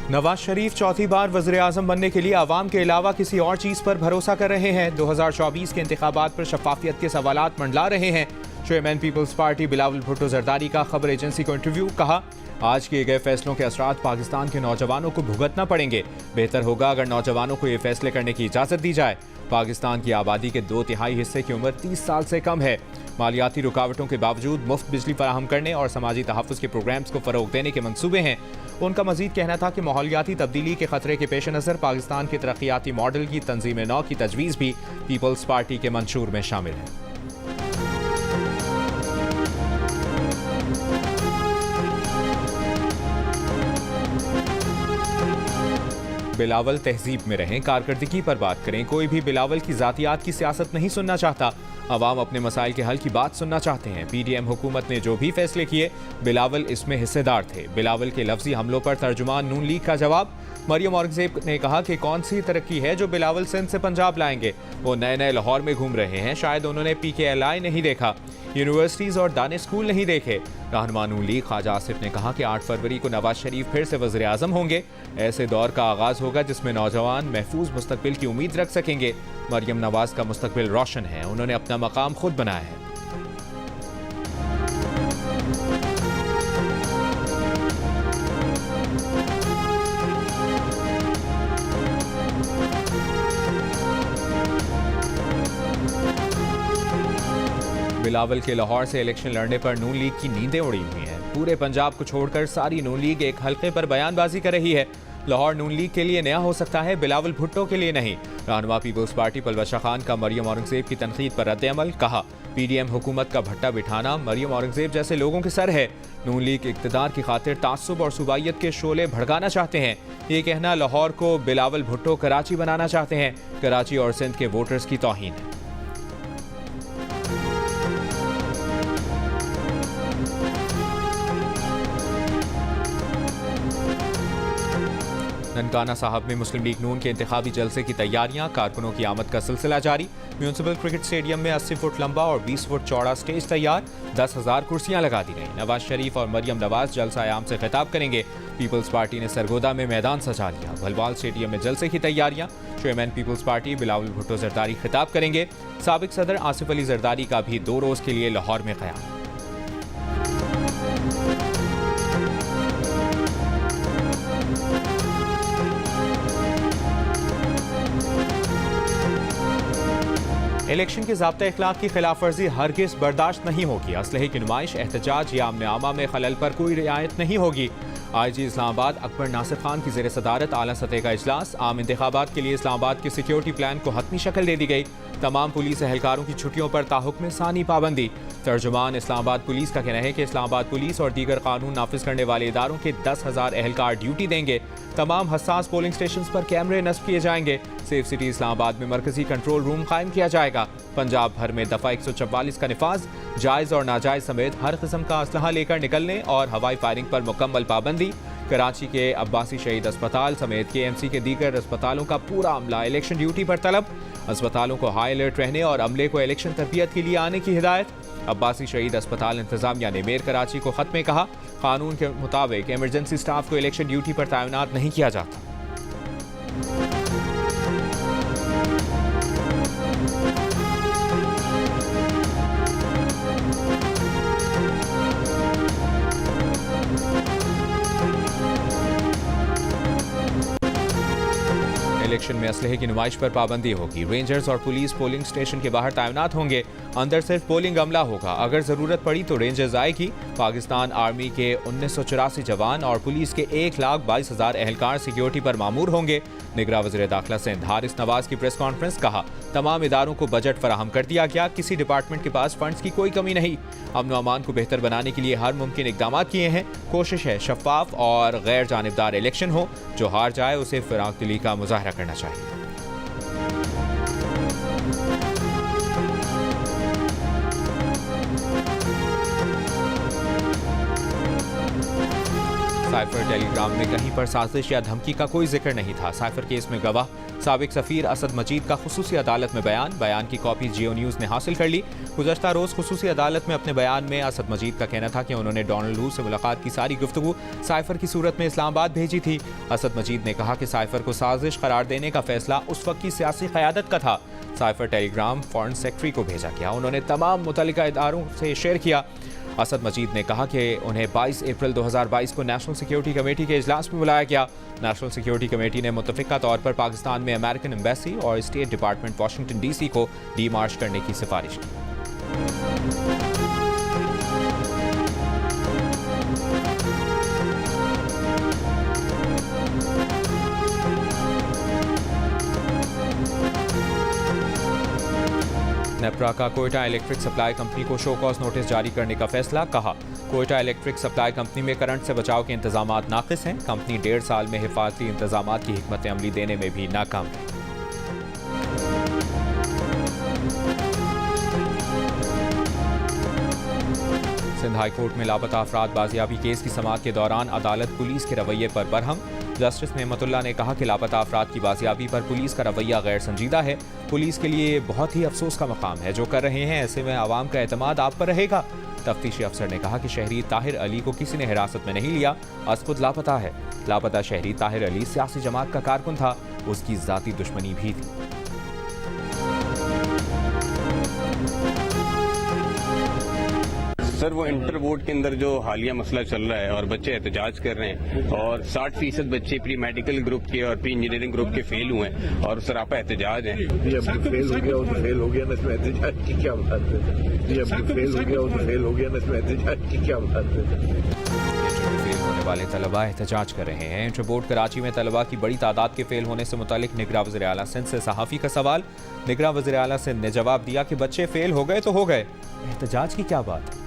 नवाज शरीफ चौथी बार वज़ीर-ए-आज़म बनने के लिए आवाम के अलावा किसी और चीज़ पर भरोसा कर रहे हैं। 2024 के इंतखाबात पर शफाफियत के सवालात मंडला रहे हैं। Chairman peoples party Bilawal Bhutto Zardari का खबर एजेंसी को इंटरव्यू। कहा, आज किए गए फैसलों के असरात पाकिस्तान के नौजवानों को भुगतना पड़ेंगे। बेहतर होगा अगर नौजवानों को ये फैसले करने की इजाज़त दी जाए। पाकिस्तान की आबादी के 2/3 हिस्से की उम्र 30 साल से कम है। मालियाती रुकावटों के बावजूद मुफ्त बिजली फराहम करने और समाजी तहफ़्फ़ुज़ के प्रोग्राम्स को फ़रोग़ देने के मंसूबे हैं। उनका मज़ीद कहना था कि माहौलियाती तब्दीली के खतरे के पेश नज़र पाकिस्तान के तरक्याती मॉडल की तंजीम नौ की तजवीज़ भी पीपल्स पार्टी के मंशूर में शामिल है। बिलावल तहजीब में रहें, कारकर्दगी पर बात करें। कोई भी बिलावल की जातियात की सियासत नहीं सुनना चाहता। अवाम अपने मसाइल के हल की बात सुनना चाहते हैं। पीडीएम हुकूमत ने जो भी फैसले किए, बिलावल इसमें हिस्सेदार थे। बिलावल के लफ्जी हमलों पर तर्जुमान नून लीग का जवाब। मरियम औरंगजेब ने कहा कि कौन सी तरक्की है जो बिलावल सिंध से पंजाब लाएंगे। वो नए नए लाहौर में घूम रहे हैं, शायद उन्होंने PKLI नहीं देखा, यूनिवर्सिटीज़ और दानिश स्कूल नहीं देखे। रहनुमा नून लीग ख्वाजा आसिफ ने कहा कि 8 फरवरी को नवाज शरीफ फिर से वज़ीर आज़म होंगे। ऐसे दौर का आगाज़ होगा जिसमें नौजवान महफूज मुस्तकबिल की उम्मीद रख सकेंगे। मरियम नवाज का मुस्तकबिल रोशन है, उन्होंने अपना मकाम खुद बनाया है। बिलावल के लाहौर से इलेक्शन लड़ने पर नून लीग की नींदें उड़ी हुई हैं। पूरे पंजाब को छोड़कर सारी नून लीग एक हल्के पर बयानबाजी कर रही है। लाहौर नून लीग के लिए नया हो सकता है, बिलावल भुट्टो के लिए नहीं। रहनुमा पीपल्स पार्टी पलवशा खान का मरियम औरंगजेब की तनकीद पर रद्द-ए-अमल। कहा, पीडीएम हुकूमत का भट्टा बिठाना मरियम औरंगजेब जैसे लोगों के सर है। नून लीग इक़्तिदार की खातिर तासुब और सूबाइयत के शोले भड़काना चाहते हैं। ये कहना लाहौर को बिलावल भुट्टो कराची बनाना चाहते हैं। कराची और सिंध के वोटर्स की तौहीन है। ननकाना साहब में मुस्लिम लीग नून के इंतखाबी जलसे की तैयारियां, कारकुनों की आमद का सिलसिला जारी। म्यूनसिपल क्रिकेट स्टेडियम में 80 फुट लंबा और 20 फुट चौड़ा स्टेज तैयार, 10,000 कुर्सियां लगा दी गई। नवाज शरीफ और मरियम नवाज जलसा आयाम से खिताब करेंगे। पीपल्स पार्टी ने सरगोदा में मैदान सजा लिया। भलवाल स्टेडियम में जलसे की तैयारियां। Chairman peoples party Bilawal Bhutto Zardari खिताब करेंगे। साबिक सदर आसिफ अली जरदारी का भी 2 रोज के लिए लाहौर में क़याम। इलेक्शन के ज़ाब्ता इखलाक की खिलाफ वर्जी हरगिज़ बर्दाश्त नहीं होगी। असलहे की नुमाइश, एहतजाज या आमने आमा में खलल पर कोई रियायत नहीं होगी। IG इस्लामाबाद अकबर नासिर खान की ज़ेर सदारत आला सतह का इजलास। आम इंतखाबात के लिए इस्लामाबाद के सिक्योरिटी प्लान को हतमी शक्ल दे दी गई। तमाम पुलिस एहलकारों की छुट्टियों पर ताहुक्म सानी पाबंदी। तर्जुमान इस्लामाबाद पुलिस का कहना है कि इस्लामाबाद पुलिस और दीगर कानून नाफिज करने वाले इदारों के 10,000 एहलकार ड्यूटी देंगे। तमाम हसास पोलिंग स्टेशन पर कैमरे नस्ब किए जाएंगे। सेफ सिटी इस्लामाबाद में मरकजी कंट्रोल रूम कायम किया जाएगा। पंजाब भर में दफ़ा 144 का निफाज। जायज़ और नाजायज़ समेत हर किस्म का असलहा लेकर निकलने और हवाई फायरिंग पर मुकम्मल पाबंदी। कराची के अब्बासी शहीद अस्पताल समेत KMC के दीगर अस्पतालों का पूरा अमला इलेक्शन ड्यूटी पर तलब। अस्पतालों को हाई अलर्ट रहने और अमले को इलेक्शन तरबियत के लिए आने की हिदायत। अब्बासी शहीद अस्पताल इंतजामिया ने मेयर कराची को खत में कहा, कानून के मुताबिक इमरजेंसी स्टाफ को इलेक्शन ड्यूटी पर तैनात नहीं किया जाता। इलेक्शन में असलहे की नुमाइश पर पाबंदी होगी। रेंजर्स और पुलिस पोलिंग स्टेशन के बाहर तैनात होंगे। अंदर सिर्फ पोलिंग अमला होगा। अगर जरूरत पड़ी तो रेंजर्स आएगी। पाकिस्तान आर्मी के 1984 जवान और पुलिस के 1,22,000 एहलकार सिक्योरिटी पर मामूर होंगे। निगरान वज़ीर दाखिला सिंध हारिस नवाज की प्रेस कॉन्फ्रेंस। कहा, तमाम इदारोों को बजट फराहम कर दिया गया, किसी डिपार्टमेंट के पास फंड्स की कोई कमी नहीं। अमन व अमान को बेहतर बनाने के लिए हर मुमकिन इकदाम किए हैं। कोशिश है शफाफ और गैर जानिबदार इलेक्शन हो। जो हार जाए उसे फिराक दिली का मुजाहरा करना चाहिए। साइफर टेलीग्राम में कहीं पर साजिश या धमकी का कोई जिक्र नहीं था। साइफर केस में गवाह साबिक सफीर असद मजीद का खुसूसी अदालत में बयान की कॉपी जियो न्यूज़ ने हासिल कर ली। गुज़श्ता रोज़ खुसूसी अदालत में अपने बयान में असद मजीद का कहना था कि उन्होंने डोनाल्ड लू से मुलाकात की सारी गुफ्तगू साइफर की सूरत में इस्लामाबाद भेजी थी। असद मजीद ने कहा कि साइफर को साजिश करार देने का फैसला उस वक्त की सियासी क़यादत का था। साइफर टेलीग्राम फॉरेन सेक्रेटरी को भेजा गया, उन्होंने तमाम मुतल्लिका इदारों से शेयर किया। असद मजीद ने कहा कि उन्हें 22 अप्रैल 2022 को नेशनल सिक्योरिटी कमेटी के इजलास में बुलाया गया। नेशनल सिक्योरिटी कमेटी ने मुतफ़िका तौर पर पाकिस्तान में अमेरिकन एम्बेसी और स्टेट डिपार्टमेंट वाशिंगटन DC को डीमार्च करने की सिफारिश की। नेपरा का कोयटा इलेक्ट्रिक सप्लाई कंपनी को शो कॉज नोटिस जारी करने का फैसला। कहा, कोयटा इलेक्ट्रिक सप्लाई कंपनी में करंट से बचाव के इंतजामात नाकिस हैं। कंपनी 1.5 साल में हिफाजती इंतजामात की हिकमत अमली देने में भी नाकाम है। सिंध हाई कोर्ट में लापता अफराद बाजियाबी केस की समाअत के दौरान अदालत पुलिस के रवैये पर बरहम। जस्टिस नेमतुल्लाह ने कहा कि लापता अफराद की बाजियाबी पर पुलिस का रवैया गैर संजीदा है। पुलिस के लिए बहुत ही अफसोस का मकाम है जो कर रहे हैं, ऐसे में आवाम का एतमाद आप पर रहेगा। तफ्तीशी अफसर ने कहा कि शहरी ताहिर अली को किसी ने हिरासत में नहीं लिया, आज खुद लापता है। लापता शहरी ताहिर अली सियासी जमात का कारकुन था, उसकी जाती दुश्मनी भी थी। सर, वो इंटर बोर्ड के अंदर जो हालिया मसला चल रहा है और बच्चे एहतजाज कर रहे हैं और 60% बच्चे प्री मेडिकल ग्रुप के और प्री इंजीनियरिंग ग्रुप के फेल हुए हैं और सरापा एहतजाज हैं। अब फेल हो गया, वो फेल हो गया ना, इसमें एहतजाज की क्या बात है? जी, अब फेल हो गया, वो फेल हो गया ना, इसमें एहतजाज की क्या बात है? फेल होने वाले तलबा एहतजाज कर रहे हैं। इंटर बोर्ड कराची में तलबा की बड़ी तादाद के फेल होने से मुतालिक निगरां वज़ीर आला सिंध से सहाफ़ी का सवाल। निगरां वज़ीर आला सिंध ने जवाब दिया कि बच्चे फेल हो गए तो हो गए, एहतजाज की क्या बात।